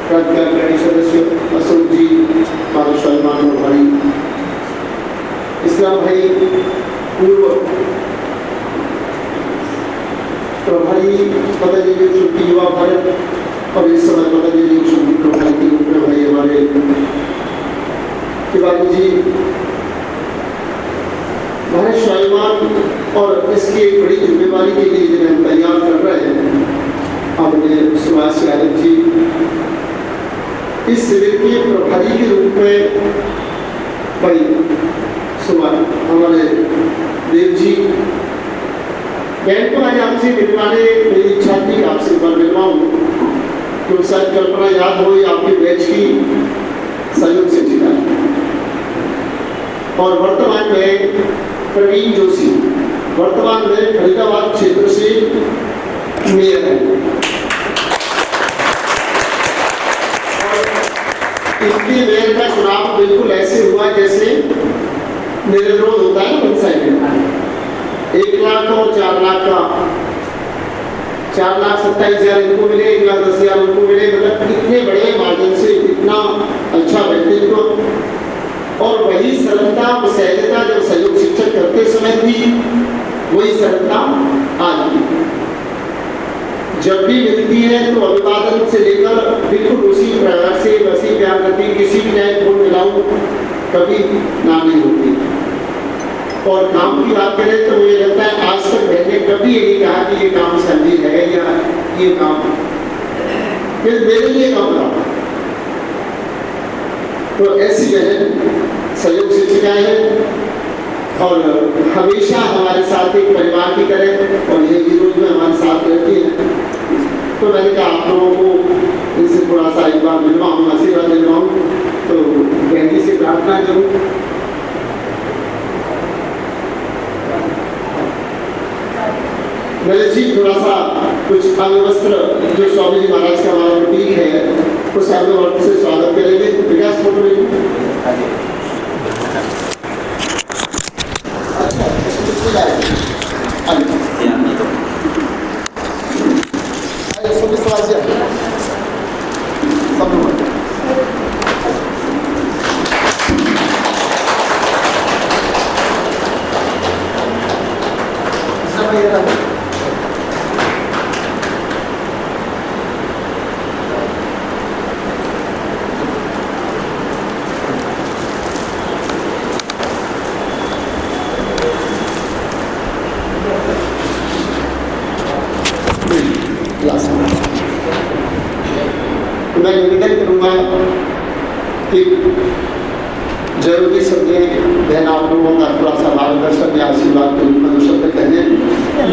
क्रांतिकारी सदस्य अशोक जी, फादर सलमान और भाई इस्लाम भाई, पूर्व प्रभारी पतंजलि योग युवा भारत और इस समय पतंजलि योग प्रभारी के रूप में भाई हमारे तिवारी जी, भारत स्वाभिमान और इसकी एक बड़ी जिम्मेवारी के लिए जिन्हें हम तैयार कर रहे हैं, हमने सुभाष यादव जी इस शिविर के प्रभारी के रूप में भाई सुभाष हमारे देव जी तो आज आपसे मिलवाने मेरी इच्छा थी, आपसे एक बार मिलवाऊं तो शायद कल्पना याद हो आपके बैच की सहयोग शिक्षिका और वर्तमान में प्रवीण जोशी, वर्तमान में फरीदाबाद क्षेत्र से मेयर है। इनके मेयर का चुनाव बिल्कुल ऐसे हुआ जैसे निर्विरोध होता है वन साइड, 1 लाख और 4 लाख का, 4,27,000 इनको मिले, 1,10,000 उनको मिले, मतलब इतने बड़े मार्जिन से इतना अच्छा व्यक्तित्व और वही सरलता और सहजता जब सहयोग शिक्षक करते समय थी, वही सरलता आज भी जब भी मिलती है तो अभिवादन से लेकर बिल्कुल उसी प्रकार से वैसी प्यार करती, किसी भी नए फूल मिलाऊं कभी ना नहीं होती। और काम की बात करें तो मुझे लगता है आज तक मैंने कभी ये नहीं कहा कि ये काम संजीव है या ये काम फिर मेरे लिए काम रहा। तो ऐसी बहन सहयोग शिक्षिकाएं हैं और हमेशा हमारे साथ एक परिवार की तरह और ये विरोध में हमारे साथ रहती है। तो मैंने कहा आप लोगों को इनसे थोड़ा सा एक बार मिलवाऊँ, आशीर्वाद मिलवाऊँ, तो बहनी से प्रार्थना करूँ। नरेश जी थोड़ा सा कुछ अंग वस्त्र जो स्वामी जी महाराज का हमारा प्रतीक है उस अंग वस्त्र से स्वागत करेंगे। विकास फोटो मैं निवेदन करूँगा कि जरूरी शब्द बहन आप लोगों का थोड़ा सा मार्गदर्शन या आशीर्वाद के रूप में दो शब्द कहने।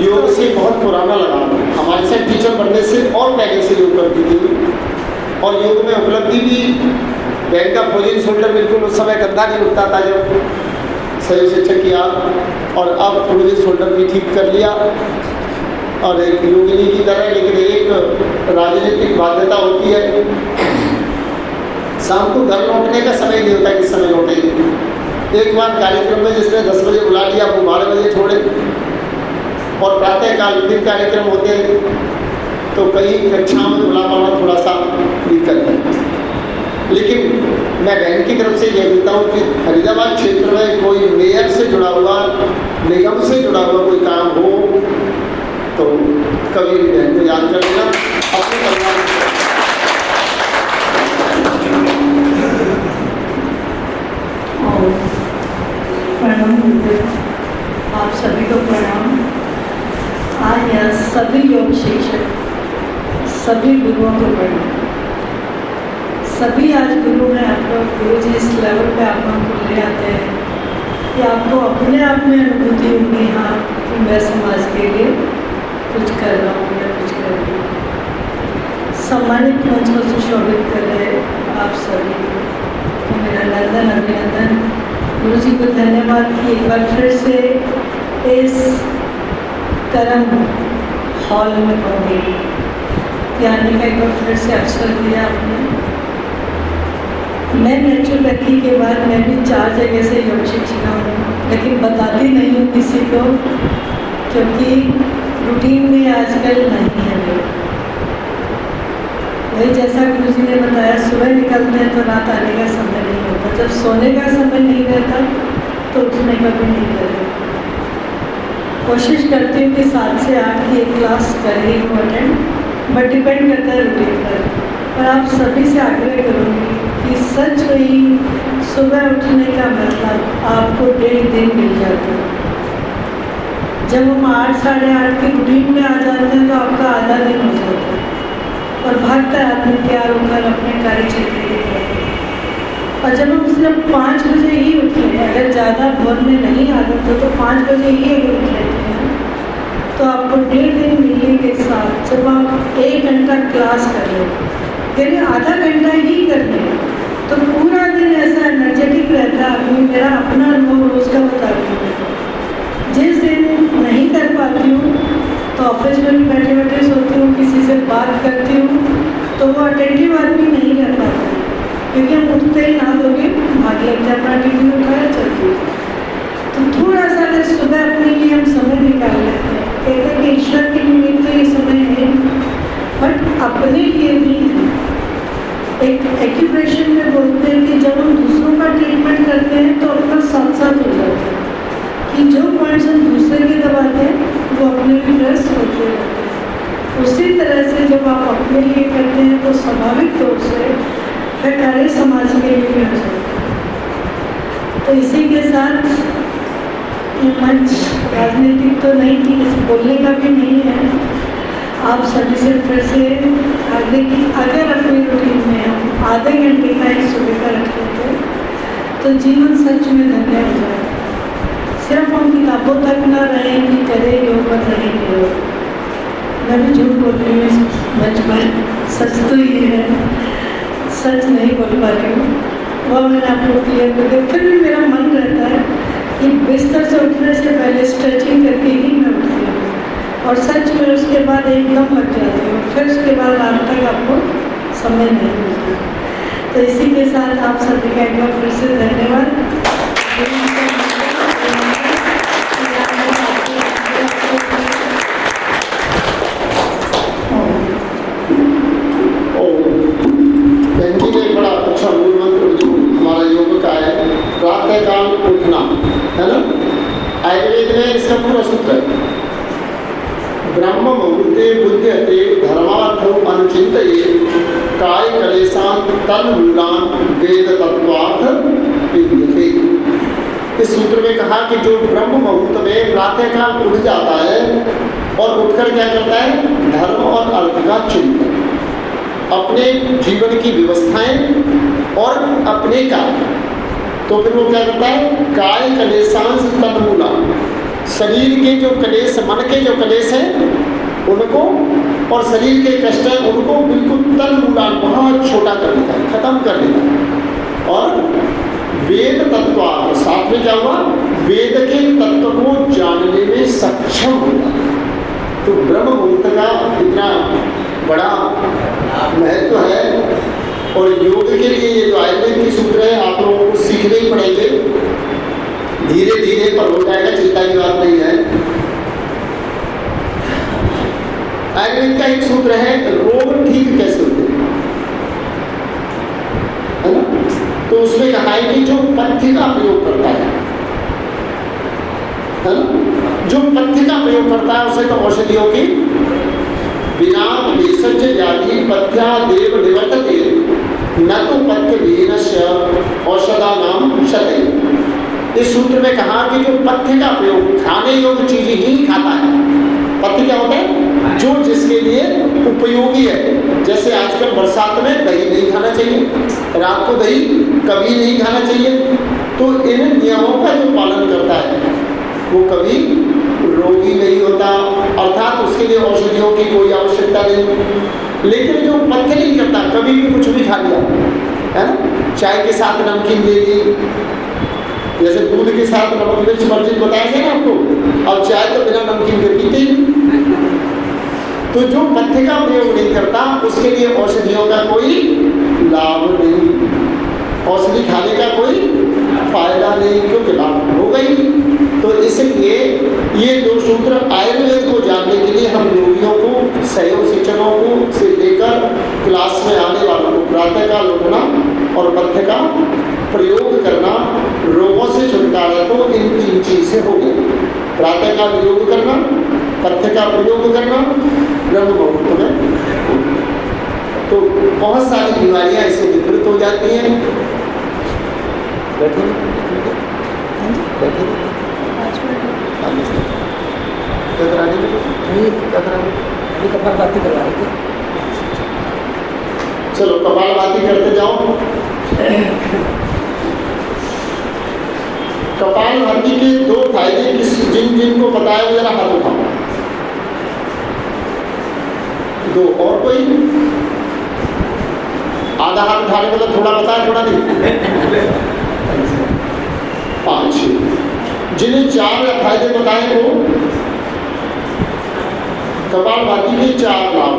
योग से बहुत पुराना लगा, हमारे साथ टीचर बनने से और पहले से योग करती थी और योग में उपलब्धि भी, बहन का पोजिंग शोल्डर बिल्कुल उस समय गंदा नहीं उठता था जब सहयोग शिक्षक किया और अब पोजिंग शोल्डर भी ठीक कर लिया और एक योगिनी की तरह। लेकिन एक राजनीतिक बाध्यता होती है, शाम को घर लौटने का समय नहीं होता किस समय लौटेंगे। एक बार कार्यक्रम में जिसने 10 बजे बुला लिया वो 12 बजे छोड़े और प्रातः काल फिर कार्यक्रम होते हैं तो कई कक्षाओं में बुला पाना थोड़ा सा दिक्कत है। लेकिन मैं बहन की तरफ से यह कहता हूँ कि फरीदाबाद क्षेत्र में कोई मेयर से जुड़ा हुआ, निगम से जुड़ा हुआ कोई काम हो तो कभी भी बहन को याद कर लेना अपने परिवार। प्रणाम, आप सभी को प्रणाम। आज यहाँ सभी योग शिक्षक, सभी गुरुओं को प्रणाम। सभी आज गुरु हैं, आप लोग गुरु जी इस लेवल पे आप लोगों को ले आते हैं कि आपको अपने आप में अनुभूति होगी, हाँ कि मैं समाज के लिए कुछ कर रहा हूँ या कुछ कर रही हूँ। सम्मानित मंच को सुशोभित कर रहे आप सभी को मेरा नंदन अभिनंदन। गुरु जी को धन्यवाद कि एक बार फिर से इस कर्म हॉल में पहुँचे आने का एक बार फिर से अवसर दिया आपने। मैं नेचुरोपैथी के बाद मैं भी 4 जगह से योग शिक्षिका हूँ, लेकिन बताती नहीं हूँ किसी को क्योंकि रूटीन में आजकल नहीं है लोग। वही जैसा गुरु जी ने बताया, सुबह निकलते हैं तो रात आने का समय नहीं होता, जब सोने का समय नहीं रहता तो उठने का भी नहीं रहता। कोशिश करती हूँ कि 7 से 8 की एक क्लास कर ही हूँ अटेंड, बट डिपेंड करता है रूटीन पर। और आप सभी से आग्रह करूँगी कि सच वही सुबह उठने का मतलब आपको 1.5 दिन मिल जाता है। जब हम 8 साढ़े 8 की रूटीन में आ जाते हैं तो आपका आधा दिन हो जाता है और भागता है आदमी तैयार होकर अपने कार्य क्षेत्र के लिए। और जब हम सिर्फ 5 बजे ही उठें, अगर ज़्यादा भोर में नहीं आदत हो तो 5 बजे ही अगर उठ लेते हैं तो आपको 1.5 दिन मिलने के साथ जब आप 1 घंटा क्लास कर लें, यानी आधा घंटा ही कर लें, तो पूरा दिन ऐसा एनर्जेटिक रहता है। मेरा अपना अनुभव रोज़ का बताती हूँ, जिस दिन नहीं कर पाती हूँ तो ऑफिस में भी बैठे बैठे सोती हूँ, किसी से बात करती हूँ तो वो अटेंटिव आदमी नहीं रह पाता, क्योंकि हम उठते ही नहा धोके भाग लेते हैं, अपना टिफिन उठाया चलती है। तो थोड़ा सा अगर सुबह अपने लिए हम समय निकाल लेते हैं, कहते हैं कि ईश्वर के लिए तो ये समय है, बट अपने लिए भी है। एक एक्यूप्रेशर में बोलते हैं कि जब हम दूसरों का ट्रीटमेंट करते हैं तो अपना साथ साथ हो जाता है, कि जो पॉइंट्स हम दूसरे के दबाते हैं वो अपने भी प्रेस होते रहते हैं। उसी तरह से जब आप अपने लिए करते हैं तो स्वाभाविक तौर से फिर कार्य समाज के लिए भी हो जाता है। तो इसी के साथ ये मंच राजनीतिक तो नहीं थी, किसी बोलने का भी नहीं है। आप सभी से फिर से आगे की अगर अपनी रूटीन में हम आधे घंटे का एक सुबह का रख लेते तो जीवन सच में धन्य हो जाएगा। सिर्फ हम किताबों तक न रहें कि करें योग और नहीं योग। मैं भी झूठ बोल रही हूँ मंच पर, सच तो ये है, सच नहीं बोल पा रही हूँ, वह मैंने आपको क्लियर कर दिया। फिर भी मेरा मन रहता है कि बिस्तर से उठने से पहले स्ट्रेचिंग करके ही मैं उठती हूँ, और सच में उसके बाद एकदम लग जाती हूँ, फिर उसके बाद रात तक आपको समय नहीं मिलता। तो इसी के साथ आप सभी का एक बार फिर से धन्यवाद। प्रातःकाल उठना है ना, आयुर्वेद में इसका पूरा सूत्र है, ब्रह्म मुहूर्ते बुध्यते धर्मार्थम अनुचिंतये काय कलेशान तन्मूलान वेद तत्वार्थ विद्यते। इस सूत्र में कहा कि जो ब्रह्म मुहूर्त में प्रातःकाल उठ जाता है और उठकर क्या करता है, धर्म और अर्थ का चिंतन, अपने जीवन की व्यवस्थाएं और अपने कार्य, तो फिर वो क्या करता है, काय कलेशांश तन्मूला, शरीर के जो कलेश, मन के जो कलेश हैं उनको और शरीर के कष्ट हैं उनको बिल्कुल तन्मूला बहुत छोटा कर देता है, खत्म कर देता है। और वेद तत्व, साथ में क्या हुआ, वेद के तत्व को जानने में सक्षम होगा। तो ब्रह्म मुहूर्त का इतना बड़ा महत्व है। और योग के लिए ये जो आयुर्वेद की सूत्र है आप लोगों को सीखने ही पड़ेंगे, धीरे धीरे पर हो जाएगा, चिंता की बात नहीं है। आयुर्वेद का एक सूत्र है, रोग ठीक कैसे होते हैं, है ना। तो उसमें कहा है कि जो पथ्य का प्रयोग करता है ना, जो पथ्य का प्रयोग करता है उसे तो औषधियों की बिना भेषज व्याधि पथ्या देव निवर्तते न तो पथ्य विहीनस्य औषधा नाम शते। इस सूत्र में कहा कि जो पथ्य का प्रयोग, खाने योग्य चीज ही खाता है। पथ्य क्या होता है, जो जिसके लिए उपयोगी है। जैसे आजकल बरसात में दही नहीं खाना चाहिए, रात को दही कभी नहीं खाना चाहिए। तो इन नियमों का जो पालन करता है वो कभी रोगी नहीं होता, अर्थात उसके लिए औषधियों की कोई आवश्यकता नहीं। लेकिन जो पथ्य नहीं करता, कभी भी कुछ भी खा लिया, है ना, चाय के साथ नमकीन ले ली, जैसे दूध के साथ नमक मिर्च वर्जित बताया गया ना आपको, अब चाय तो बिना नमकीन के पीते ही। तो जो पथ्य का प्रयोग नहीं करता उसके लिए औषधियों का कोई लाभ नहीं, औषधि खाने का कोई फायदा नहीं, क्योंकि लाभ हो गई। तो इसलिए ये दो सूत्र आयुर्वेद को जानने के लिए हम योगियों को, सहयोग शिक्षकों को से लेकर क्लास में चीज़ें हो गई। प्रातः काल योग करना, पथ्य का प्रयोग करना, ब्रह्म मुहूर्त में, तो बहुत सारी बीमारियां इससे विपरीत हो जाती हैं। बैठो बैठो क्या करा रही है? क्या करा रही है? अभी कपालभाति करवा रहे थे। चलो कपालभाति करते जाओ। कपालभाति के दो फायदे किस जिन जिनको पता है वो जरा हाथ उठाओ। दो, और कोई? आधा हाथ उठाने मतलब थोड़ा पता है, थोड़ा नहीं। 5 जिन्हें 4 फायदे बताए वो कपालभाति के 4 लाभ,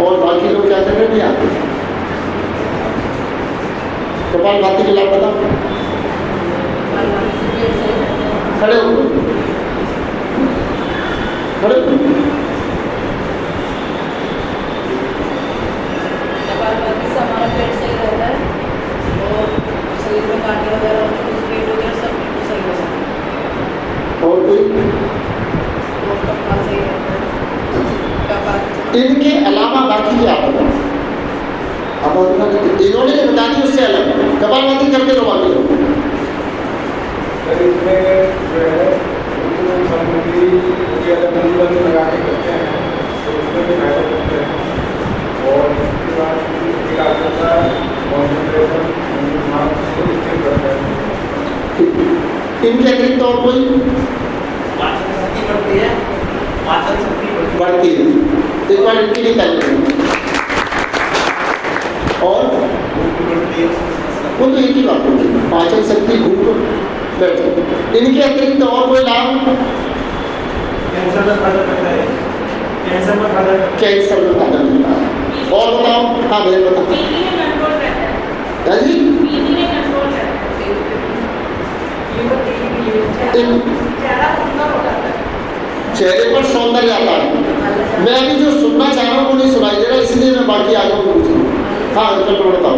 और बाकी लोग क्या कर रहे हैं? कपालभाति के लाभ बताओ। खड़े हो, खड़े हो। कपालभाति से हमारा पेट सही रहता है और शरीर में कांटे वगैरह होते हैं, पेट वगैरह सब सही हो जाता है। और कोई? और कपाल सही रहता है। कपाल इनके अलावा बाकी क्या बताओ? अब इन्होंने जो बता दी उससे अलग कपालभाति करके लो बाकी लोग। लगा के करते हैं तो उसमें भी फायदा करते हैं, और इसके बाद एकाग्रता, कॉन्सेंट्रेशन, दिमाग को स्थिर करते हैं। इनके अतिरिक्त और कोई? पाचन शक्ति बढ़ती है, पाचन शक्ति बढ़ती है। एक बार इनकी निकाल लेंगे। और बढ़ती है। वो तो एक ही बात होगी, पाचन शक्ति, भूख, बैठ। इनके अतिरिक्त और कोई लाभ? कैंसर में फायदा करता है, कैंसर में फायदा करता है। कैंसर में फायदा मिलता है। और बताओ। हाँ भैया बताओ। बीपी में कंट्रोल रहता है। क्या जी? बीपी में कंट्रोल रहता है। इन- चेहरा सुंदर हो जाता है। चेहरे पर सौंदर्य आता है। मैं अभी जो सुनना चाह रहा हूँ वो नहीं सुनाई दे रहा, इसलिए मैं बाकी आगे को पूछ रहा हूँ। हाँ चलो बताओ।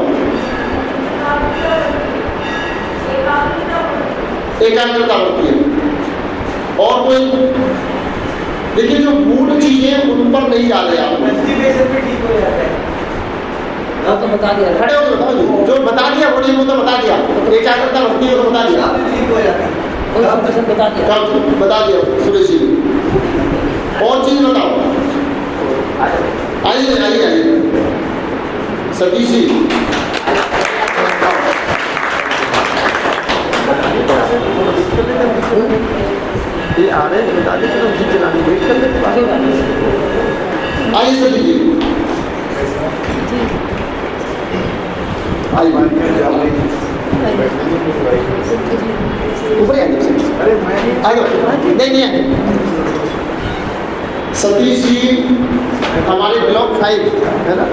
एकाग्रता बढ़ती है। और कोई? देखिए जो मूड चीजें उन पर नहीं जा रहे आप। कॉन्स्टिपेशन भी ठीक हो जाता है। तो बता दिया। खड़े होकर बताओ जी। जो बता दिया बोलिए, वो तो बता दिया। एकाग्रता बढ़ती है तो बता दिया। ठीक हो जाता है। कोई ऑपरेशन बता दिया। कब बता दिया सुरेश जी ने। और चीज बताओ। आइए आइए आइए सतीश जी। ये आ रहे हैं, बता दें तो हम चलाने वेट कर लेते हैं। आइए सतीश जी। आइए ऊपर आइए। अरे मैं आ जाओ। नहीं आए। सतीश जी हमारे ब्लॉक 5 है ना,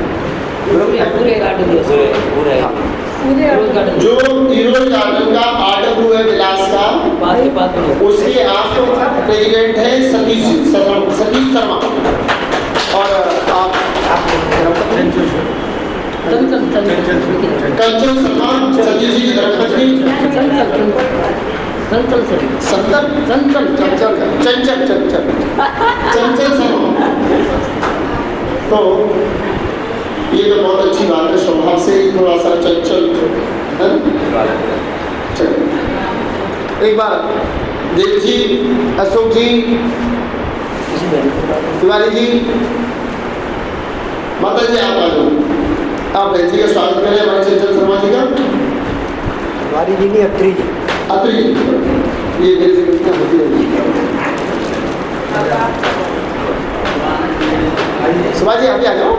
पूरे गार्डन जो ईरोज गार्डन का आर्डर है विलास का, बात के बात में उसके आप प्रेसिडेंट है सतीश शर्मा। और आप चंचल कंचन शर्मा, सतीश जी की धर्मपत्नी। चंचल शर्मा। तो ये तो बहुत अच्छी बात है, स्वभाव से ही थोड़ा सा चंचल है। एक बार देव जी, अशोक जी, तिवारी जी, माता जी आप आ जाओ। आप बहन जी का स्वागत करें हमारे चंचल शर्मा जी का। हमारी जी नहीं अत्री जी। अत्री ये मेरे से गलतियाँ होती रहती। सुभाष जी आप भी आ जाओ।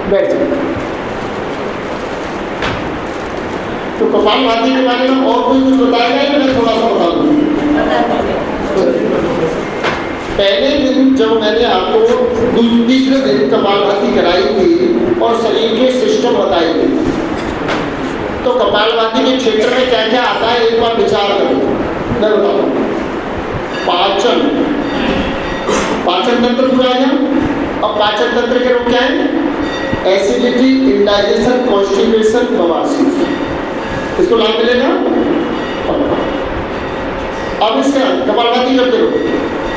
बैठ जाओ। तो कपालभाति के बारे में और कोई कुछ बताएगा या मैं थोड़ा सा बता दूँ? पहले दिन जब मैंने आपको तीसरे दिन कपालभाति कराई थी और शरीर के सिस्टम बताए थे, तो कपालभाति के क्षेत्र में क्या क्या आता है एक बार विचार करो। मैं बताता हूँ। पाचन तंत्र पूरा है। अब पाचन तंत्र के रोग क्या है? एसिडिटी, इंडाइजेशन, कॉन्स्टिपेशन, बवासीर। इसको लाभ मिलेगा। अब इसका कपालभाति करते रहो।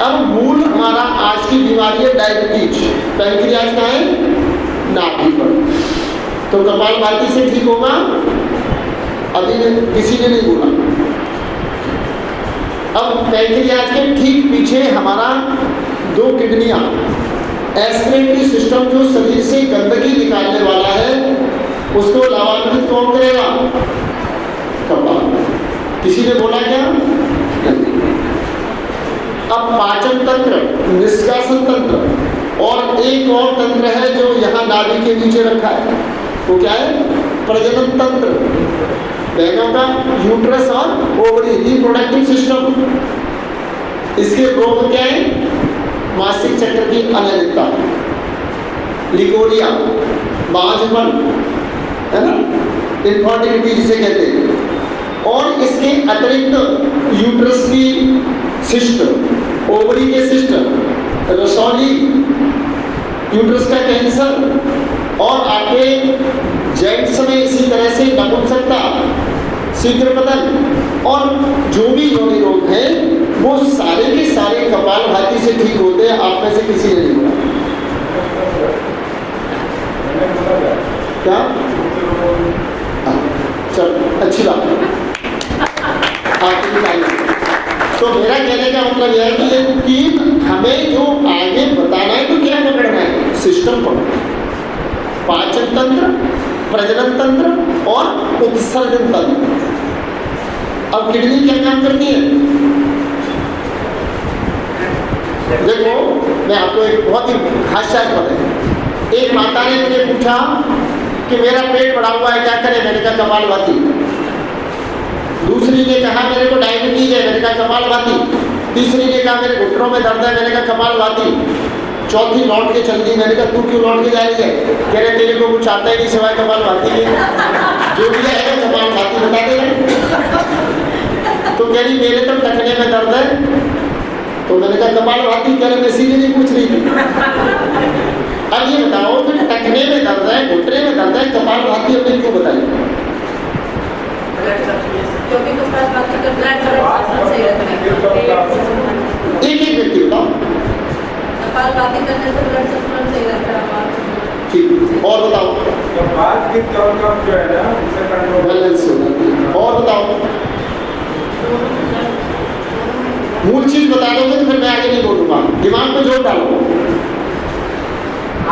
अब मूल हमारा आज की बीमारी है डायबिटीज। पैंक्रियाज का है नाभि पर, तो कपालभाति से ठीक होगा। अभी किसी ने नहीं बोला। अब पैंक्रियाज के ठीक पीछे हमारा 2 किडनियां, एस्पिरेटरी सिस्टम जो शरीर से गंदगी निकालने वाला है, उसको लाभान्वित कौन करेगा? कपाल। किसी ने बोला क्या? अब पाचन तंत्र, निष्कासन तंत्र और एक और तंत्र है जो यहाँ नाभि के नीचे रखा है, वो क्या है? प्रजनन तंत्र। बहनों का यूट्रस और ओवरी, रिप्रोडक्टिव सिस्टम। इसके रोग क्या है? मासिक चक्र की अनियमितता, लिकोरिया, बांझपन, है ना, इनफर्टिलिटी जिसे कहते हैं। और इसके अतिरिक्त यूट्रस की सिस्ट, ओवरी के सिस्ट, रसौली, यूट्रस का कैंसर और आपके जेंट्स में इसी तरह से नपुंसकता, शीघ्र पतन और जो भी योनि रोग हैं वो सारे के सारे कपालभाति से ठीक होते हैं। आप में से किसी ने नहीं बोला क्या? चल, अच्छी बात है। तो मेरा कहने का मतलब यह है कि ये 3 हमें जो आगे बताना है तो क्या पकड़ना है? सिस्टम पकड़ना। पाचन तंत्र, प्रजनन तंत्र और उत्सर्जन तंत्र। अब किडनी क्या काम करती है? देखो, मैं आपको एक बहुत ही हास्यास्पद है। एक माता ने मुझे पूछा कि मेरा पेट बढ़ा हुआ है, क्या करें? मैंने कहा कपालभाति। दूसरी ने कहा मेरे को डायबिटीज है, मैंने कहा कपालभाति। तीसरी ने कहा मेरे घुटनों में दर्द है, मैंने कहा कपालभाति। चौथी लौट के चल दी। मैंने कहा तू क्यों लौट के जा रही है? कह रहे तेरे को कुछ आता ही नहीं सिवाय कपालभाति के, जो भी है कपालभाति बता दे। तो कह रही मेरे तो टखने में दर्द है। तो मैंने कहा कपालभाति। कह रहे मैं इसीलिए नहीं पूछ रही थी। अब ये बताओ कि टखने में दर्द है, घुटने में दर्द है, कपालभाति हमने क्यों बताई? क्योंकि कपालभाति का ब्लड सर्कुलेशन सही रहता है। एक व्यक्ति बताओ। कपालभाति करने से ब्लड सर्कुलेशन सही रहता है। ठीक, और बताओ। बात की कब जो है ना उसे कंट्रोल बैलेंस होगा। और बताओ। मूल चीज बता दोगे तो फिर मैं आगे नहीं बोलूंगा। दिमाग में जोर डालो।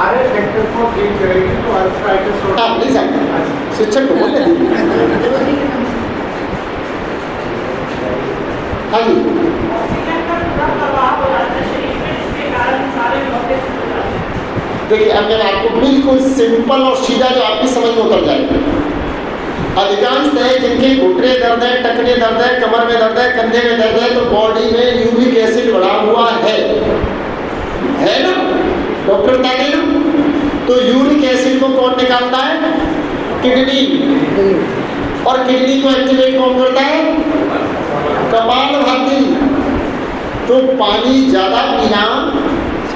आरे फैक्टर को ठीक करेगी तो आर्थराइटिस होता आप नहीं सकते, शिक्षक को बोलते हैं। हाँ जी, देखिए अब मैं आपको बिल्कुल सिंपल और सीधा जो आपकी समझ में उतर जाएगा। अधिकांश है जिनके घुटने दर्द है, टखने दर्द है, कमर में दर्द है, कंधे में दर्द है, तो बॉडी में यूरिक एसिड बढ़ा हुआ है ना? डॉक्टर बता दें ना। तो यूरिक एसिड को कौन निकालता है? किडनी। और किडनी को एक्टिवेट कौन करता है? कपालभाति। तो पानी ज़्यादा पीना,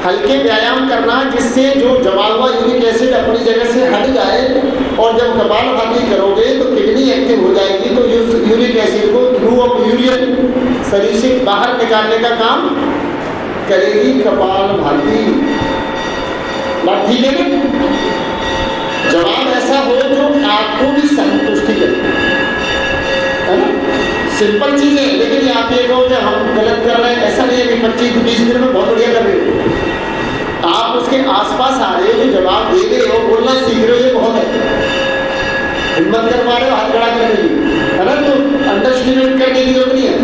हल्के व्यायाम करना जिससे जो जमा हुआ यूरिक एसिड अपनी जगह से हट जाए, और जब कपालभाति करोगे तो किडनी एक्टिव हो जाएगी, तो यूरिक एसिड को थ्रू ऑफ यूरिन शरीर से बाहर निकालने का काम करेगी कपालभाति। बात ठीक है ना? जवाब ऐसा हो जो आपको भी संतुष्टि करे, है ना? सिंपल चीज़ है, लेकिन ये आप ये कहो कि हम गलत कर रहे हैं, ऐसा नहीं है कि 25-20 दिन में बहुत बढ़िया कर रहे हो। आप उसके आसपास आ रहे हो, जो जवाब दे रहे हो, बोलना सीख रहे हो, ये बहुत है। हिम्मत कर पा रहे हो, हाथ खड़ा कर रहे हो, है ना? तो अंडरस्टिमेट करने की जरूरत नहीं है,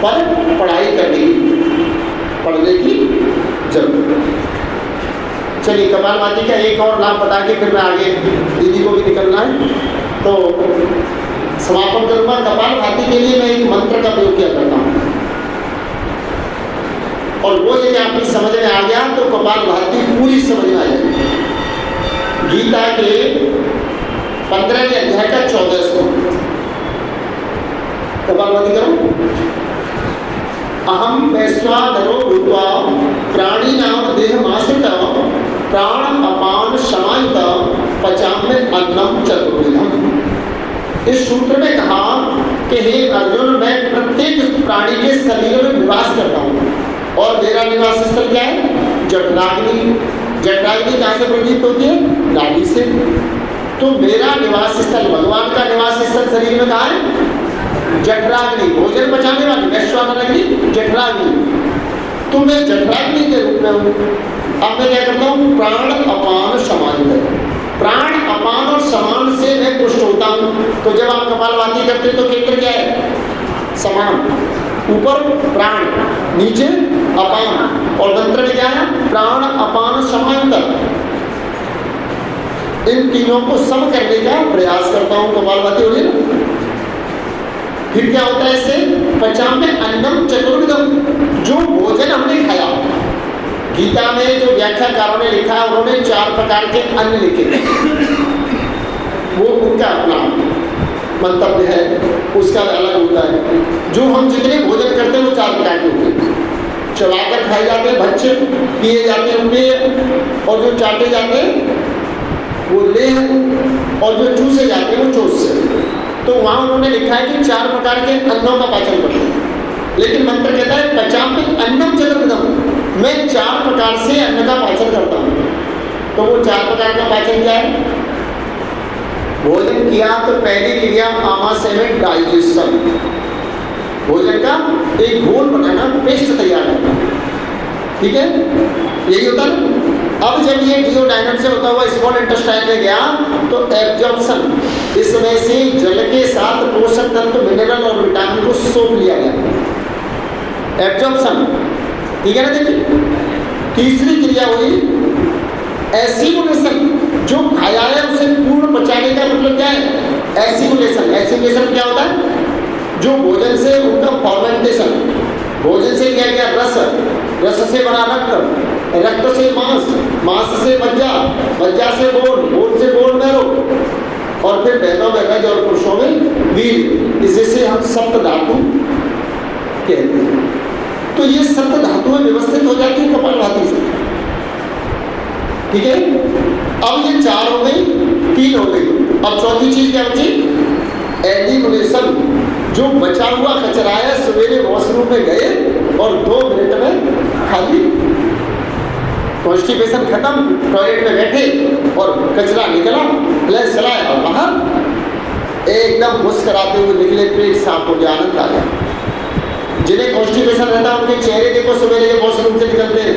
पर पढ़ाई करने की, पढ़ने की जरूरत है। चलिए, कपालभाति का एक और नाम बता के फिर मैं आगे, दीदी को भी निकलना है तो समापन करूँगा। कपालभाति के लिए मैं एक मंत्र का प्रयोग किया करता हूँ। और वो यदि आपकी समझ में आ गया तो कपालभाति पूरी समझ में आ जाएगी। गीता के 15वें अध्याय का 14 श्लोक कपालभाति करो। अहम वैश्वानरो भूत्वा प्राणिनां देहमाश्रितः प्राण अपान समायुतः पचाम्य अन्नम चतुर्विधम्। इस सूत्र में कहा कि हे अर्जुन, मैं प्रत्येक प्राणी के शरीर में निवास करता हूँ और मेरा निवास स्थल क्या है? जठराग्नि। जठराग्नि कहाँ से प्रतीत होती है? नाभि से। तो मेरा निवास स्थल, भगवान का निवास स्थल शरीर में कहाँ है? जठराग्नि। भोजन पचाने वाली वैश्वानराग्नि, जठराग्नि। तो मैं जठराग्नि के रूप में हूँ। अब मैं क्या करता हूँ? प्राण अपान समायुक्त। प्राण अपान और समान से मैं पुष्ट होता हूँ। तो जब आप कपालभाति करते हैं तो केंद्र क्या है? समान। ऊपर प्राण, नीचे अपान, और मंत्र में क्या है? प्राण अपान समायुक्त। इन तीनों को सम करने का प्रयास करता हूँ। कपालभाति हो गई ना। फिर क्या होता है इससे? पचाम्य अन्नम चतुर्विधम्। जो भोजन हमने खाया, गीता में जो व्याख्याकारों ने लिखा है उन्होंने 4 प्रकार के अन्न लिखे, वो उनका अपना मंतव्य है, उसका अलग होता है। जो हम जितने भोजन करते हैं वो 4 प्रकार के होते हैं। चबाकर खाए जाते हैं भक्ष्य, पिए जाते हैं पेय, और जो चाटे जाते हैं वो लेह, और जो चूसे जाते हैं वो चूस से। तो वहाँ उन्होंने लिखा है कि 4 प्रकार के अन्नों का पाचन करते हैं। लेकिन मंत्र कहता है पचाम्य अन्नम चतुर्विधम्। मैं 4 प्रकार से अन्न का पाचन करता हूँ। तो वो 4 प्रकार का पाचन क्या है? भोजन किया तो पहली क्रिया आमाशय में डाइजेशन, भोजन का एक घोल बनाना, पेस्ट तैयार करना, ठीक है, यही होता है। अब जब ये डियोडाइनम से होता हुआ स्मॉल इंटेस्टाइन में गया तो एब्जॉर्प्शन, इसमें से जल के साथ पोषक तत्व, मिनरल और विटामिन को सोख लिया गया, एब्जॉर्प्शन, ठीक है ना। देखिए तीसरी क्रिया हुई एसिमुलेशन। जो खाया है उसे पूर्ण पचाने का मतलब क्या है? एसिमुलेशन। एसिमुलेशन क्या होता है? जो भोजन से उनका फॉर्मेंटेशन, भोजन से क्या गया? रस, रस से बना रक्त, रक्त से मांस, मांस से मज्जा, मज्जा से बोन, बोन से बोन मैरो, और फिर बहनों में रज और पुरुषों में वीर। इसे हम सप्त धातु कहते हैं। तो ये सप्त धातुएं व्यवस्थित हो जाती है कपालभाति से, ठीक है। अब ये 4 हो गई, 3 हो गई। अब चौथी चीज क्या बची? एलिमिनेशन। जो बचा हुआ कचरा है, सवेरे वॉशरूम में गए और 2 मिनट में खाली, कॉन्स्टिपेशन खत्म, टॉयलेट में बैठे और कचरा निकला, फ्लैश चलाया और बाहर एकदम मुस्कुराते हुए निकले, पेट साफ हो गया, आनंद आ गया। जिन्हें कॉन्स्टिपेशन रहता है उनके चेहरे देखो, सवेरे जब वॉशरूम से निकलते हैं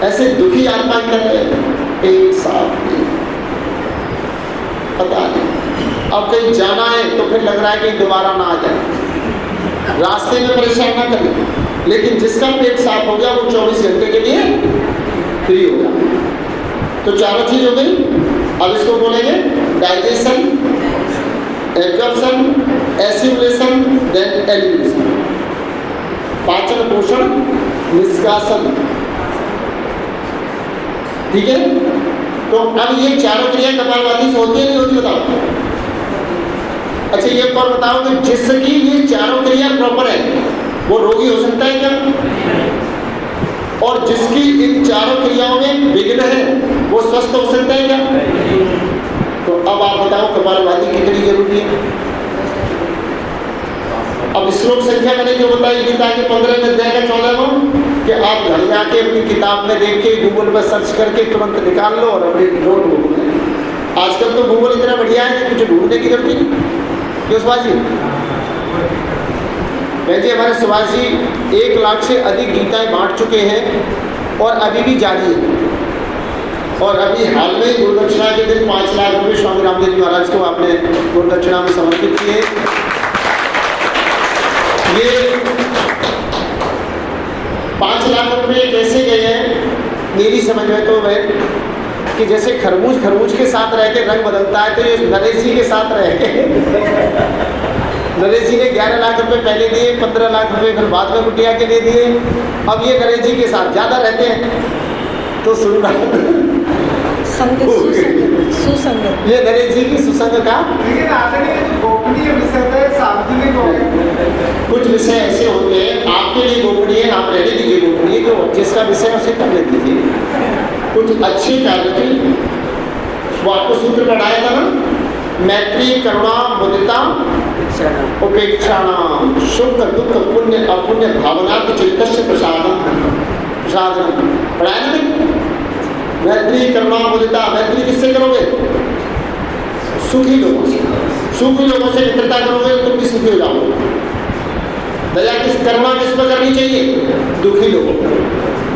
ऐसे दुखी आत्मा कर रहे हैं, पेट साफ, पता नहीं। अब कहीं जाना है तो फिर लग रहा है कि दोबारा ना आ जाए, रास्ते में परेशान ना करें। लेकिन जिसका पेट साफ हो गया वो 24 घंटे के लिए फ्री हो गया। तो 4 चीज हो गई। अब इसको बोलेंगे digestion, absorption, assimilation, then elimination. पाचन, पोषण, निष्कासन, ठीक है। तो अब ये 4 क्रिया कपालभाति से होती है नहीं होती? बताओ। अच्छा ये और बताओ कि जिसकी ये 4 क्रिया प्रॉपर है वो रोगी हो सकता है क्या? और जिसकी इन 4 क्रियाओं में विघ्न है वो स्वस्थ हो सकता है क्या? तो अब आप बताओ कपालभाति कितनी जरूरी है? अब श्लोक संख्या मैंने जो बताई गीता के 15वें अध्याय का 14वां, कि आप घर जाके अपनी किताब में देख के गूगल पर सर्च करके तुरंत निकाल लो और अपने नोट बुक में। आजकल तो गूगल इतना बढ़िया है कि कुछ ढूंढने की जरूरत नहीं। क्यों सुभाष जी? वैसे हमारे सुभाष जी 1 लाख से अधिक गीताएं बांट चुके हैं और अभी भी जारी है। और अभी हाल में गुरुदक्षिणा के दिन 5 लाख रुपये स्वामी रामदेव जी महाराज को आपने गुरुदक्षिणा में समर्पित किए। ये 5 लाख रुपये कैसे गए हैं मेरी समझ में तो है कि जैसे खरबूज के साथ रह के रंग बदलता है, तो ये नरेश जी के साथ रह के नरेश जी ने 11 लाख रुपए पहले दिए, 15 लाख रुपए फिर बाद में कुटिया के लिए दिए। अब ये नरेश जी के साथ ज़्यादा रहते हैं तो सुन रहा संगत सुसंगत ये नरेश जी की सुसंग का लेकिन आदरणीय जो गोपनीय विषय है सार्वजनिक हो गए। कुछ विषय ऐसे होते हैं आपके लिए गोपनीय, आप रहने दीजिए गोपनीय, जो जिसका विषय उसे कर ले दीजिए। कुछ अच्छे कार्य थे, वो आपको सूत्र पढ़ाया था ना, मैत्री करुणा मुदिता उपेक्षाणाम सुख दुख पुण्य अपुण्य भावना के चित्तस्य प्रसादन पढ़ाया ना। मैत्री करुणा मुदिता, मैत्री किससे करोगे? सुखी लोगों से। सुखी लोगों से मित्रता करोगे तो तुम भी सुखी हो जाओगे। दया किस करुणा किस पर करनी चाहिए? दुखी लोगों,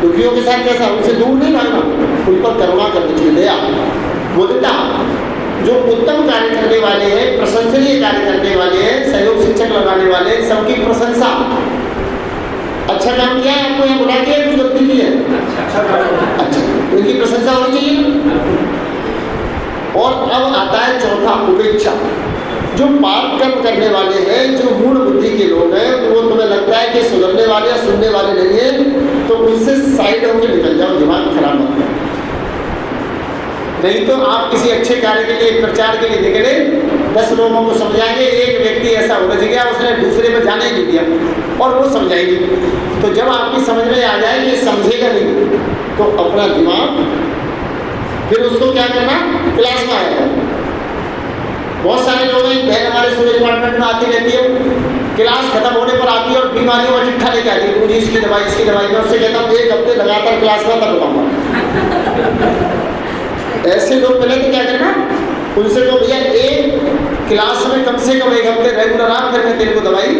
दुखियों के साथ कैसा, उनसे दूर नहीं भागना, उन पर करुणा करनी चाहिए। दया मुदिता, जो उत्तम कार्य करने वाले हैं, प्रशंसनीय कार्य करने वाले हैं, सहयोग शिक्षक लगाने वाले हैं, सबकी प्रशंसा। अच्छा काम किया है, आपको यहाँ बुला के कुछ गलती की है, अच्छा, उनकी प्रशंसा होनी चाहिए। और अब आता है चौथा, उपेक्षा। जो पाप कर्म करने वाले हैं, जो मूढ़ बुद्धि के लोग हैं, वो तुम्हें लगता है कि सुधरने वाले या सुनने वाले नहीं है, तो उनसे साइड होकर निकल जाओ, दिमाग खराब मत करो। नहीं तो आप किसी अच्छे कार्य के लिए, प्रचार के लिए निकले, 10 लोगों को समझाएंगे, एक व्यक्ति ऐसा उलझ गया, उसने दूसरे पर जाने नहीं दिया और वो समझाएंगे। तो जब आपकी समझ में आ जाए कि समझेगा नहीं, तो अपना दिमाग फिर उसको क्या करना, क्लास में आएगा। बहुत सारे लोग हैं, बहन हमारे सूर्य डिपार्टमेंट में आती रहती है, क्लास खत्म होने पर आती है और बीमारियों का चिट्ठा लेके आती है, मुझे इसकी दवाई मैं उससे कहता हूँ 1 हफ्ते लगातार क्लास में, तब बताऊँगा। ऐसे लोग पहले तो क्या करना, उनसे तो भैया एक क्लास में कम से कम 1 हफ्ते रेगुलर आ, फिर मैं तेरे को दवाई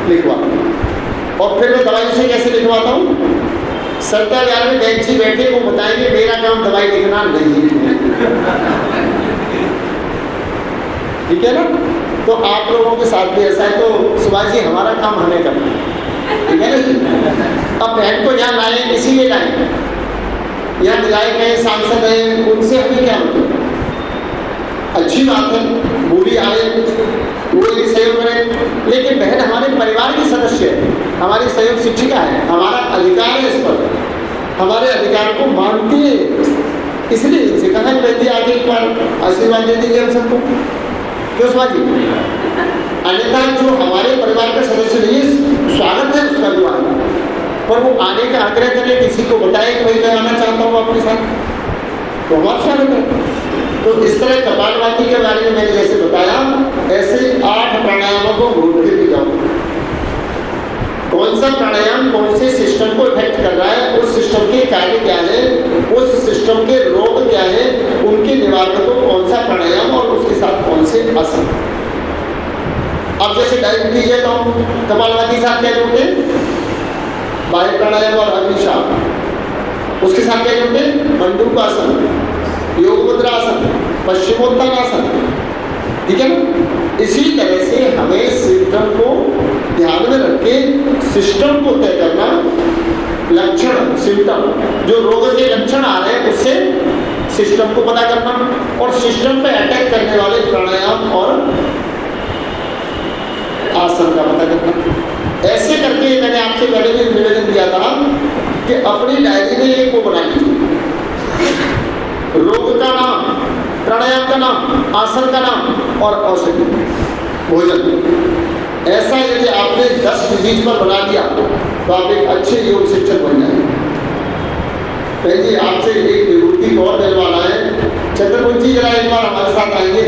लिखवा। और फिर मैं दवाई से कैसे लिखवाता हूँ, सरकार में कैंची बैठे वो बताएंगे, मेरा काम दवाई लिखना नहीं है, ठीक है ना। तो आप लोगों के साथ भी ऐसा है, तो सुभाष जी हमारा काम हमें करना है, ठीक है ना। अब बहन को यहाँ लाए, इसीलिए लाए, यहाँ विधायक हैं, सांसद हैं, उनसे हमें क्या मतलब, अच्छी बात है, बोली आए, वो भी सहयोग करें, लेकिन बहन हमारे परिवार की सदस्य है, हमारी सहयोग शिक्षिका है, हमारा अधिकार है इस पर, हमारे अधिकार को मानती है, इसलिए इनसे कहा है बहन जी आगे एक बार आशीर्वाद दे दीजिए हम सबको, क्यों सुभाष जी? अन्यथा जो हमारे परिवार का सदस्य नहीं है, स्वागत है उसका भी आना, पर वो आने का आग्रह करे, किसी को बताए कि भाई मैं आना चाहता हूँ अपने साथ, तो हमारा स्वागत है। तो इस तरह कपालभाति के बारे में मैंने जैसे बताया, ऐसे 8 प्राणायामों को घूमते भी जाओ। कौन सा प्राणायाम कौन से सिस्टम को इफेक्ट कर रहा है, उस सिस्टम के कार्य क्या है, उस सिस्टम के रोग क्या है, उनके निवारण को कौन सा प्राणायाम और उसके साथ कौन से आसन। अब जैसे डायबिटीज है तो कपालभाति साथ क्या जोड़ते हैं, बाह्य प्राणायाम और अग्निशाप, उसके साथ क्या जोड़ते हैं, मंडूकासन, योग मुद्रासन, पश्चिमोत्तानासन, ठीक है ना। इसी तरह से हमें सिस्टम को ध्यान में रख के सिस्टम को तय करना, लक्षण सिम्टम, जो रोग के लक्षण आ रहे हैं उससे सिस्टम को पता करना, और सिस्टम पे अटैक करने वाले प्राणायाम और आसन का पता करना। ऐसे करके मैंने आपसे पहले भी निवेदन दिया था कि अपनी डायरी में एक वो बना लीजिए, रोग का नाम, प्राणायाम का नाम, आसन का नाम और औषधि भोजन। ऐसा यदि आपने 10 डिजीज पर बना दिया तो आप एक अच्छे योग शिक्षक बन जाएंगे। जी आपसे एक विभूति को और दिलवाना है, चंद्रपुंजी जरा एक बार हमारे साथ आएंगे।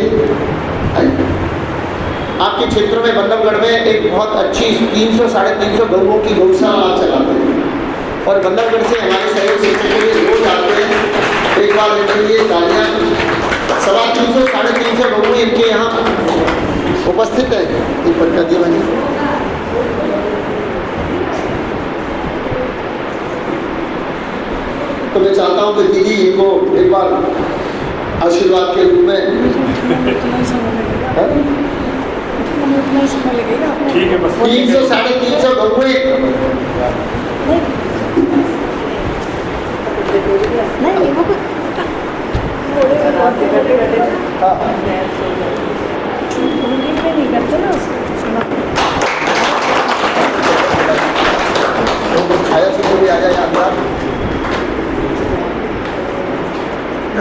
आपके क्षेत्र में बल्लभगढ़ में एक बहुत अच्छी 300-350 गौओं की गौशाला आप चलाते हैं, और बल्लभगढ़ से हमारे सहयोग शिक्षक के लिए रोज आते हैं। एक बार इनके लिए तालियां, 350-350 गौ इनके यहाँ उपस्थित है। एक पटका दिया बनी, तो मैं चाहता हूँ कि दीदी इनको एक बार आशीर्वाद के रूप में, ठीक है बस 300-350 गौएं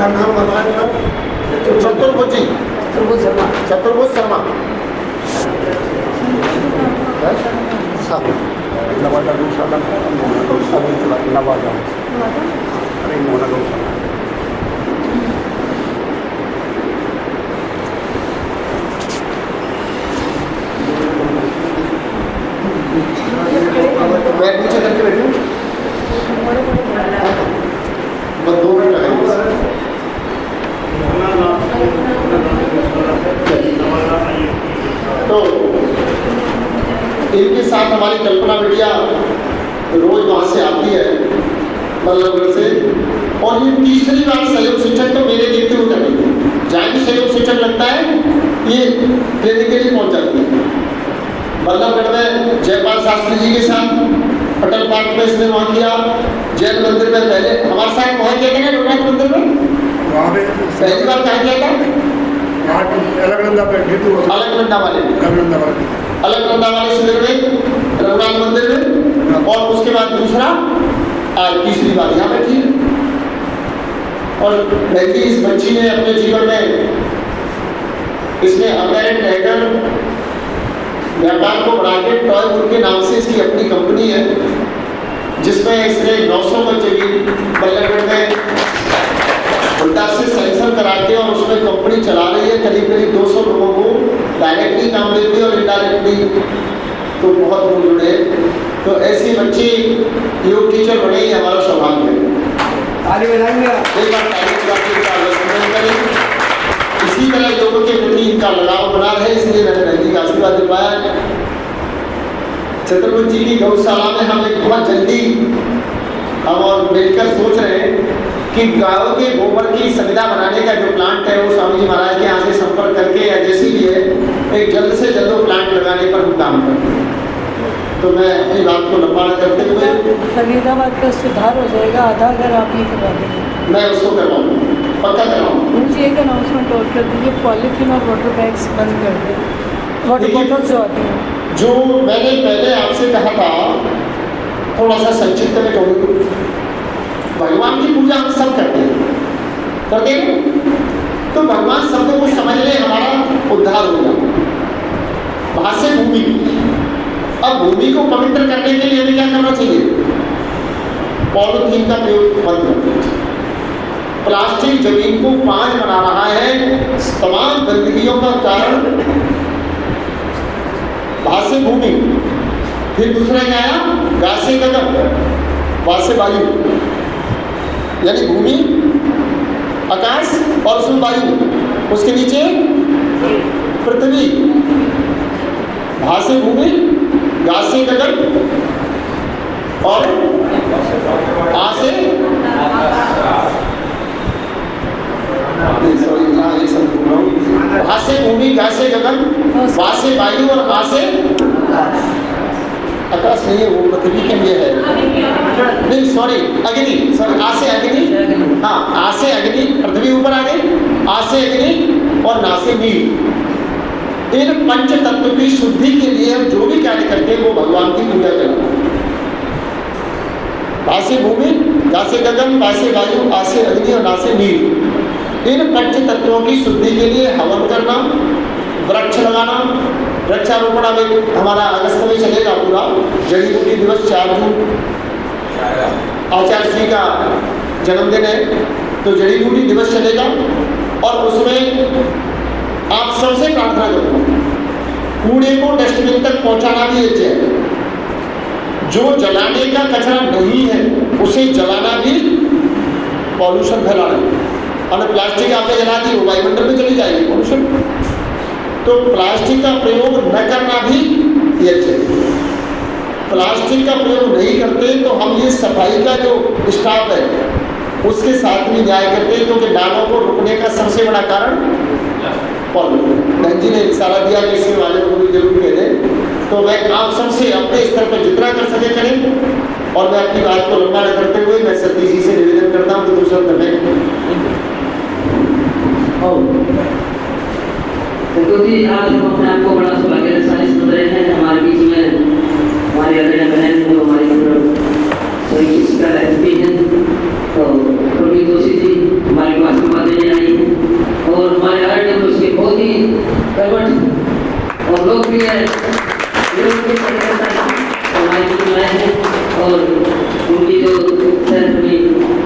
आपका नाम बताएं। चतुर्भुज जी, चतुर्भुज शर्मा। चतुर्भुज शर्मा। नवादा गौशाला नवादा, अरे मोना गौशाला। मैं नीचे करके बैठूं, बस 2 मिनट लगेंगे। तो इनके साथ हमारी कल्पना बिटिया रोज वहाँ से आती है बल्लभगढ़ से, और ये तीसरी बार सहयोग शिक्षक तो मेरे देखते हुए कर रही है। जहाँ भी सहयोग शिक्षक लगता है ये ट्रेनिंग के लिए पहुँच जाती है। बल्लभगढ़ में जयपाल शास्त्री जी के साथ अटल पार्क में इसने वहाँ किया, जैन मंदिर में पहले हमारे साथ वहाँ किया था ना, रघुनाथ मंदिर में वहाँ पे पहली बार कहाँ किया था? अलकनंदा पे अलकनंदा वाले अलकनंदा वाले शिविर में, रघुनाथ मंदिर में, और उसके बाद दूसरा आज तीसरी बार यहाँ बैठी है। और बैठी इस बच्ची ने अपने जीवन में इसने अमेरिकन रहकर व्यापार को बढ़ा के टॉय वुड के नाम से इसकी अपनी कंपनी है, जिसमें इसने 900 बच्चे की बल्लभगढ़ में उल्टा से सेंसर करा के और उसमें कंपनी चला रही है। करीब करीब 200 लोगों को डायरेक्टली काम देती है और इनडायरेक्टली तो बहुत लोग जुड़े। तो ऐसे बच्चे योग टीचर बने ही हमारा सौभाग्य है। ताली बजाएंगे आप। एक बार ताली करें। इसी तरह लोगों के प्रति इनका लगाव बना रहे, इसलिए मैंने बहन का आशीर्वाद दिलवाया। चतुर्भुज जी की गौशाला में हम एक बहुत जल्दी हम और मिलकर सोच रहे हैं कि गायों के गोबर की संविदा बनाने का जो प्लांट है वो स्वामी जी महाराज के यहाँ से संपर्क करके या जैसी भी है एक जल्द से जल्द वो प्लांट लगाने पर हम काम करते हैं। तो मैं अपनी बात को लंबा न करते हुए फरीदाबाद का सुधार हो जाएगा, आधा अगर आप ये करवा देंगे। मैं उसको करवाऊँ, पक्का करवाऊँ। मुझे एक अनाउंसमेंट और कर दीजिए, पॉलीथीन और वाटर बैग्स बंद कर दें, वाटर देखिए, बॉटल्स जो आती हैं। जो मैंने पहले आपसे कहा था थोड़ा सा संक्षिप्त में कहूँ, भगवान की पूजा हम सब करते हैं तो भगवान शब्दों को समझ ले हमारा उद्धार होगा। वहाँ से भूमि, अब भूमि को पवित्र करने के लिए हमें क्या करना चाहिए? पॉलीथीन का प्रयोग बंद करना चाहिए। प्लास्टिक जमीन को पांच बना रहा है, तमाम गंदगियों का कारण वहाँ से भूमि, फिर दूसरा क्या आया? गा से गगन, वहाँ से वायु, यानी भूमि, आकाश और उसमें वायु, उसके नीचे पृथ्वी, भा से भूमि, गा से गगन और आ से भा से भूमि, गा से गगन, वा से वायु और आ से आकाश नहीं है, वो पृथ्वी के लिए है। नहीं सॉरी, अग्नि, सॉरी, आ से अग्नि, हाँ, आ से अग्नि, पृथ्वी ऊपर आ गई, आ से अग्नि और ना से नील। इन पंच तत्व की शुद्धि के लिए हम जो भी कार्य करते हैं वो भगवान की पूजा करते हैं। आ से भूमि, गा से गगन, वा से वायु, आ से अग्नि और ना से नील। इन पंच तत्वों की शुद्धि के लिए हवन करना, वृक्ष लगाना, वृक्षारोपण अभी हमारा अगस्त में चलेगा पूरा, जड़ी बूटी दिवस 4 जून आचार्य श्री का जन्मदिन है, तो जड़ी बूटी दिवस चलेगा और उसमें आप सबसे प्रार्थना करो कूड़े को डस्टबिन तक पहुंचाना भी एक है। जो जलाने का कचरा नहीं है उसे जलाना भी पॉल्यूशन फैलाना, और प्लास्टिक आपने जला दी वो वायुमंडल में चली जाएगी पॉल्यूशन। तो प्लास्टिक का प्रयोग न करना भी ये चाहिए। प्लास्टिक का प्रयोग नहीं करते तो हम ये सफाई का जो स्टाफ है उसके साथ भी न्याय करते हैं, क्योंकि नालों को रुकने का सबसे बड़ा कारण पॉल्यूशन। बहन जी ने इशारा दिया कि इसके वाले को भी जरूर कह दें। तो मैं आप सबसे अपने स्तर पर जितना कर सके करें, और मैं अपनी बात को लंबा न करते हुए मैं सतीश जी से निवेदन करता हूँ कि दूसरा तो जी आज हम अपने आप को बड़ा सौभाग्यशाली समझ रहे हैं। हमारे बीच में हमारी अग्रणी बहन जो हमारी शिक्षा भी हैं, तो जोशी जी हमारे को आशीर्वाद और लोकप्रिय कार्यकर्ता हमारे बीच में आए हैं और उनकी जो सहकर्मी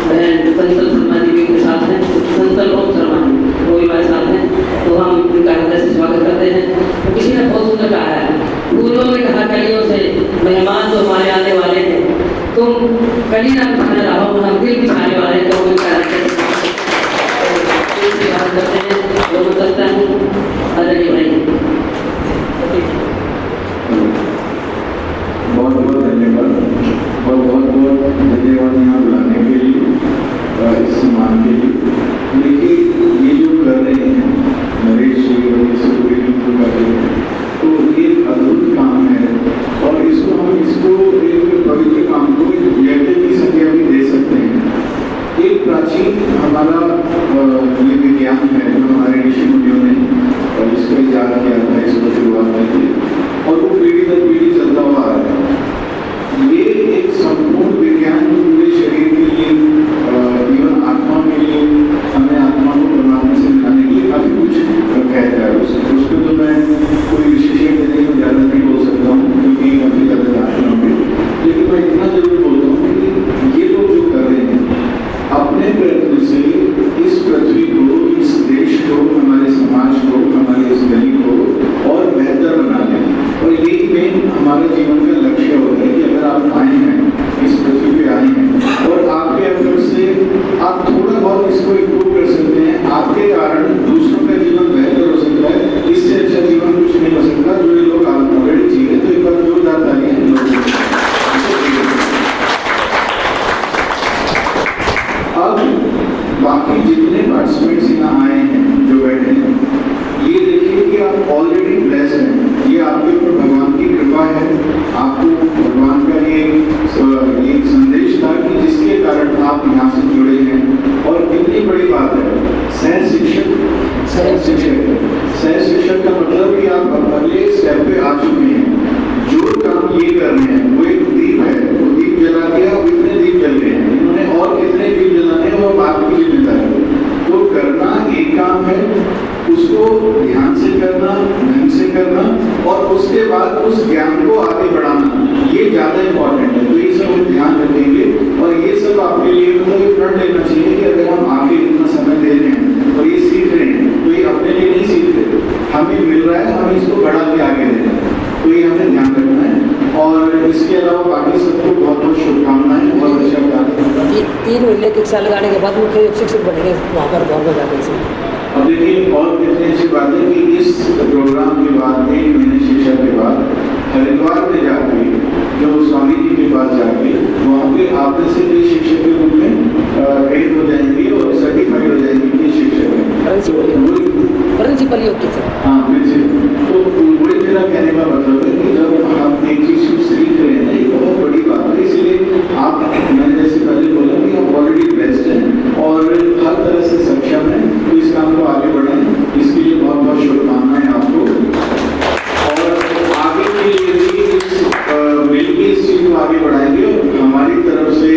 बहन संतल शर्मा जी भी के साथ हैं, संतल ओम शर्मा जी वो भी हमारे साथ हैं, तो हम उनका हृदय से स्वागत करते हैं। तो किसी ने बहुत सुंदर कहा है, फूलों ने कहा कलियों से मेहमान जो हमारे आने वाले हैं, तुम कली ना बिछाने रहो, हम दिल बिछाने वाले हैं। तो उनका हृदय से स्वागत करते हैं। लोग करता हूँ आदरणीय भाई। बहुत बहुत धन्यवाद और बहुत बहुत धन्यवाद यहाँ बुलाने के लिए, इस सम्मान के लिए। देखिए ये जो कर रहे हैं नरेश जी और ये सब कर रहे हैं, तो ये अद्भुत काम है और इसको हम एक पवित्र काम को यज्ञ की संज्ञा भी दे सकते हैं। एक प्राचीन हमारा ये विज्ञान है जो हमारे ऋषि मुनियों ने इसको इजाद किया था, इसको शुरुआत की थी और वो पीढ़ी दर पीढ़ी चलता हुआ आ रहा है। ये एक संपूर्ण विज्ञान पूरे शरीर के लिए, जीवन आत्मा के लिए, हमें आत्मा को परमात्मा से मिलाने के लिए काफी कुछ कहता है। उसको तो मैं कोई विशेषज्ञ देने को ज़्यादा नहीं बोल सकता हूँ क्योंकि अपनी ज़्यादा जानते होंगे, लेकिन मैं इतना जरूर बोलता हूँ कि ये लोग जो कर रहे हैं अपने प्रयत्न से इस पृथ्वी को, इस देश को, हमारे समाज को, हमारे इस गली को और बेहतर बना लें। और यही मेन हमारे जीवन का लक्ष्य होता है कि अगर आप आए हैं, इस पृथ्वी पे आए हैं और आपके अंदर से आप थोड़ा बहुत इसको इम्प्रूव कर सकते हैं, आपके कारण दूसरों का जीवन बेहतर हो सकता है। इससे अच्छा जीवन कुछ नहीं हो सकता जो ये लोग ऑलरेडी जी रहे। तो एक बार जोरदार तालियां हैं लोगों को। अब बाकी जितने पार्टिसिपेंट्स यहाँ आए हैं, जो बैठे हैं, ये देखिए कि आप ऑलरेडी ब्लेस्ड हैं। ये आपके ऊपर भगवान की कृपा है। आपको भगवान का ये संदेश था कि जिसके कारण आप यहाँ से जुड़े हैं। और कितनी बड़ी बात है, सह शिक्षक का मतलब कि आप अगले स्टेप पे आ चुके हैं। जो काम ये कर रहे हैं वो एक दीप है, वो दीप जला के अब इतने दीप जल गए हैं, इन्होंने और कितने दीप जलाने हैं वो आपकी जिम्मेदारी है। तो करना एक काम है, उसको ध्यान से करना, ढंग से करना और उसके बाद उस ज्ञान को आगे बढ़ाना, ये ज़्यादा इम्पोर्टेंट है। तो ये सब हम ध्यान रखेंगे और ये सब आपके लिए मतलब ये प्रण लेना चाहिए कि अगर हम आगे इतना समय दे रहे हैं और ये सीख रहे हैं तो ये अपने लिए नहीं सीख रहे, हमें मिल रहा है, हमें इसको बढ़ा के आगे दे रहे हैं। तो ये हमें ध्यान रखना है। और इसके अलावा बाकी सबको बहुत बहुत शुभकामनाएं। बहुत अच्छा कार्य। 3 महीने कक्षा लगाने के बाद मुख्य शिक्षक बनेंगे वहाँ पर बहुत जाकर से। अब देखिए और कितनी अच्छी बात है कि इस प्रोग्राम के बाद 1 महीने शिक्षा के बाद हरिद्वार में जाके जो स्वामी जी के पास जाके वहाँ पे आपने से भी शिक्षक के रूप में ट्रेन हो जाएंगी और सर्टिफाइड हो जाएंगी कि शिक्षक है। प्रिंसिपल योग्य सर। हाँ प्रिंसिपल। तो वही मेरा कहने का मतलब है कि जब आप एक चीज सीख रहे हैं ये बहुत बड़ी बात है। इसलिए आप, मैंने जैसे पहले बोला कि आप ऑलरेडी बेस्ट हैं और हर तरह से सक्षम हैं, तो इस काम को आगे बढ़ाएं। इसके लिए बहुत बहुत शुभकामनाएं आपको। और आगे के लिए भी मिलकर इस चीज को आगे बढ़ाएंगे। और हमारी तरफ से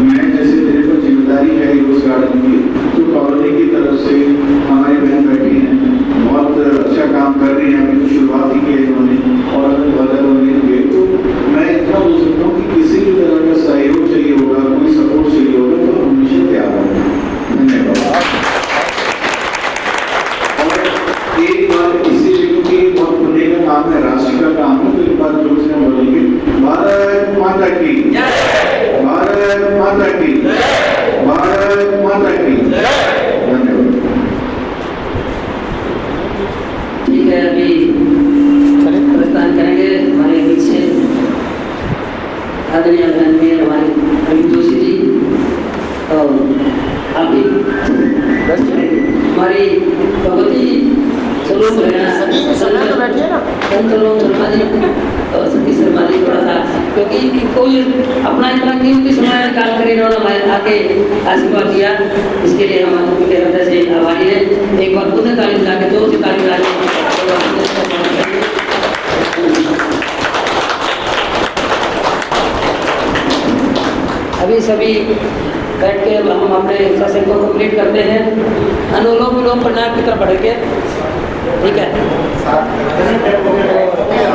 मैं जैसे मेरे पर जिम्मेदारी है रोज गार्डन की, तो कॉलोनी की तरफ से हमारी बहन बैठी हैं, बहुत अच्छा काम कर रही हैं। अभी तो शुरुआत ही की है इन्होंने और हमें बहुत हुए। तो मैं इतना बोल सकता हूँ कि किसी भी तरह का सहयोग चाहिए होगा, कोई सपोर्ट चाहिए होगा तो हम हमेशा तैयार हैं। धन्यवाद। और एक बार इसीलिए क्योंकि बहुत पुण्य का काम है, राष्ट्र का काम है, तो एक बार जोर से हम बोलेंगे भारत माता की, भारत माता की, भारत माता की। धन्यवाद। ठीक है, अभी प्रस्थान करेंगे हमारे बीच से आदरणीय अभिनंदनीय हमारे अमित जोशी जी और अभी हमारी भगवती सलोम शर्मा जी और सतीश शर्मा जी थोड़ा सा, क्योंकि कोई अपना इतना कीमती समय निकाल कर इन्होंने हमारे आके आशीर्वाद दिया, इसके लिए हम उनके हृदय से आभारी हैं। एक बार खुद ताली मिला के, जोर से ताली मिला के अभी सभी बैठ के हम अपने सेशन को कंप्लीट करते हैं। अनुलोम विलोम प्रणाम की तरफ बढ़ के ठीक है। साथ